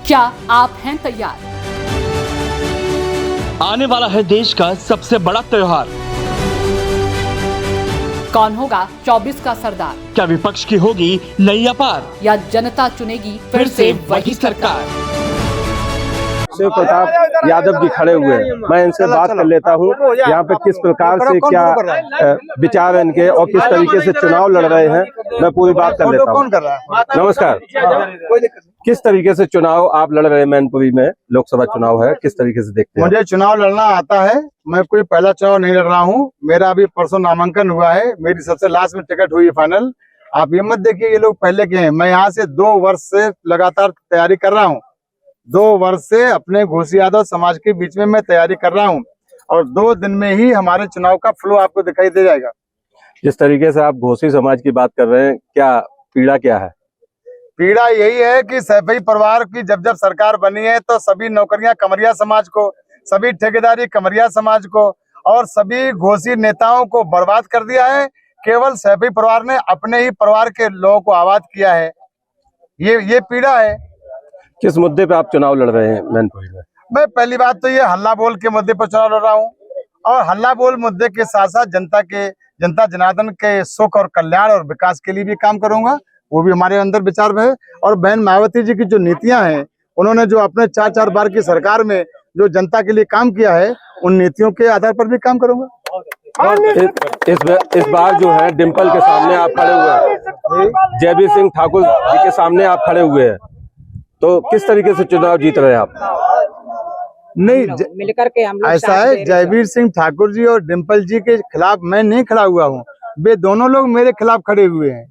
क्या आप हैं तैयार? आने वाला है देश का सबसे बड़ा त्योहार। कौन होगा 24 का सरदार? क्या विपक्ष की होगी नई अपार या जनता चुनेगी फिर से वही सरकार? शिव प्रताप यादव जी खड़े हुए हैं, मैं इनसे बात कर लेता हूँ यहाँ पे किस प्रकार से क्या विचार है इनके और किस तरीके से चुनाव लड़ रहे हैं, मैं पूरी बात कर लेता हूँ। नमस्कार, किस तरीके से चुनाव आप लड़ रहे हैं? मैनपुरी में लोकसभा चुनाव है, किस तरीके से देखते हैं? मुझे चुनाव लड़ना आता है, मैं कोई पहला चुनाव नहीं लड़ रहा हूँ। मेरा अभी परसों नामांकन हुआ है, मेरी सबसे लास्ट में टिकट हुई है फाइनल। आप ये मत देखिए ये लोग पहले के हैं, मैं यहाँ से 2 वर्ष से लगातार तैयारी कर रहा हूँ। 2 वर्ष से अपने घोसी यादव समाज के बीच में मैं तैयारी कर रहा हूँ और 2 दिन में ही हमारे चुनाव का फ्लो आपको दिखाई दे जाएगा। जिस तरीके से आप घोसी समाज की बात कर रहे हैं, क्या पीड़ा क्या है? पीड़ा यही है कि सैफई परिवार की जब सरकार बनी है तो सभी नौकरियां कमरिया समाज को, सभी ठेकेदारी कमरिया समाज को और सभी घोसी नेताओं को बर्बाद कर दिया है। केवल सैफई परिवार ने अपने ही परिवार के लोगों को आबाद किया है। ये पीड़ा है। किस मुद्दे पे आप चुनाव लड़ रहे हैं मैनपुरी में? मैं पहली बात तो ये हल्ला बोल के मुद्दे पर चुनाव लड़ रहा हूँ और हल्ला बोल मुद्दे के साथ साथ जनता जनार्दन के सुख और कल्याण और विकास के लिए भी काम करूंगा। वो भी हमारे अंदर विचार में है। और बहन मायावती जी की जो नीतियां हैं, उन्होंने जो अपने 4 बार की सरकार में जो जनता के लिए काम किया है, उन नीतियों के आधार पर भी काम करूंगा। इस बार जो है डिम्पल के सामने आप खड़े हुए हैं, जयवीर सिंह ठाकुर जी के सामने आप खड़े हुए हैं, तो किस तरीके से चुनाव जीत रहे हैं आप? नहीं, मिलकर के हम लोग ऐसा है, जयवीर सिंह ठाकुर जी और डिम्पल जी के खिलाफ मैं नहीं खड़ा हुआ हूँ, वे दोनों लोग मेरे खिलाफ खड़े हुए हैं।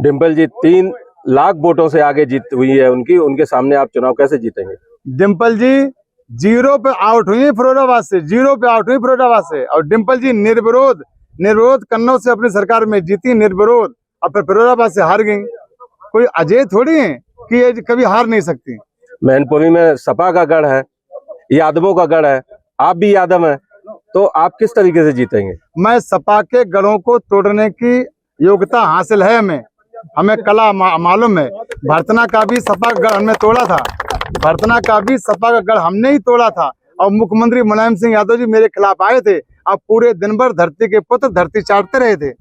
डिम्पल जी 3 लाख वोटों से आगे जीत हुई है उनके सामने आप चुनाव कैसे जीतेंगे? डिम्पल जी 0 पे आउट हुई फिरोजाबाद से, 0 पे आउट हुई फिरोजाबाद से, और डिम्पल जी निर्विरोध कन्नौज से अपनी सरकार में जीती निर्विरोध, और फिर फिरोजाबाद से हार गई। कोई अजय थोड़ी है कि ये कभी हार नहीं सकती। मैनपुरी में सपा का गढ़ है, यादवों का गढ़ है, आप भी यादव हैं, तो आप किस तरीके से जीतेंगे? मैं सपा के गढ़ों को तोड़ने की योग्यता हासिल है, हमें कला मालूम है। भरतना का भी सपा का गढ़ हमने तोड़ा था, भरतना का भी सपा का गढ़ हमने ही तोड़ा था, और मुख्यमंत्री मुलायम सिंह यादव जी मेरे खिलाफ आए थे। अब पूरे दिन भर धरती के पुत्र धरती चाटते रहे थे।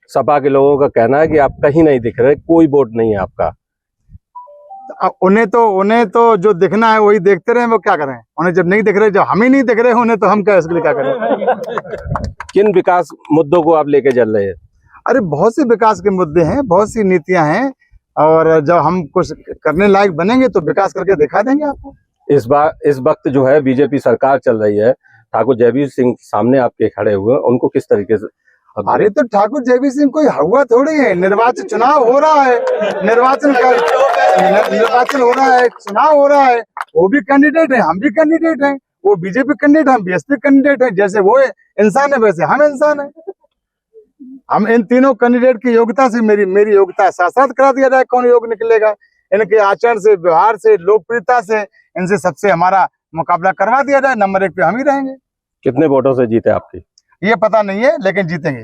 सपा के लोगों का कहना है कि आप कहीं नहीं दिख रहे, कोई वोट नहीं है आपका। उन्हें तो जो दिखना है वही देखते रहे, वो क्या करें? उन्हें जब नहीं दिख रहे, जब हम ही नहीं दिख रहे उन्हें, तो हम क्या इसके लिए क्या करें? किन विकास मुद्दों को आप लेके चल रहे हैं? अरे बहुत से विकास के मुद्दे हैं, बहुत सी नीतियां हैं, और जब हम कुछ करने लायक बनेंगे तो विकास करके दिखा देंगे आपको। इस वक्त जो है बीजेपी सरकार चल रही है, ठाकुर जयवीर सिंह सामने आपके खड़े हुए, उनको किस तरीके से? अरे तो ठाकुर जयवीर सिंह कोई हुआ थोड़ी है, निर्वाचन चुनाव हो रहा है, निर्वाचन हो रहा है, चुनाव हो रहा है, वो भी कैंडिडेट है, हम भी कैंडिडेट हैं, वो बीजेपी कैंडिडेट, हम बीएसपी कैंडिडेट हैं। जैसे वो इंसान है वैसे हम इंसान है। हम इन तीनों कैंडिडेट की योग्यता से मेरी योग्यता साथ करा दिया जाए, कौन योग्य निकलेगा। इनके आचरण से, व्यवहार से, लोकप्रियता से, इनसे सबसे हमारा मुकाबला करवा दिया जाए, नंबर 1 पे हम ही रहेंगे। कितने वोटों से जीते आपकी? ये पता नहीं है, लेकिन जीतेंगे।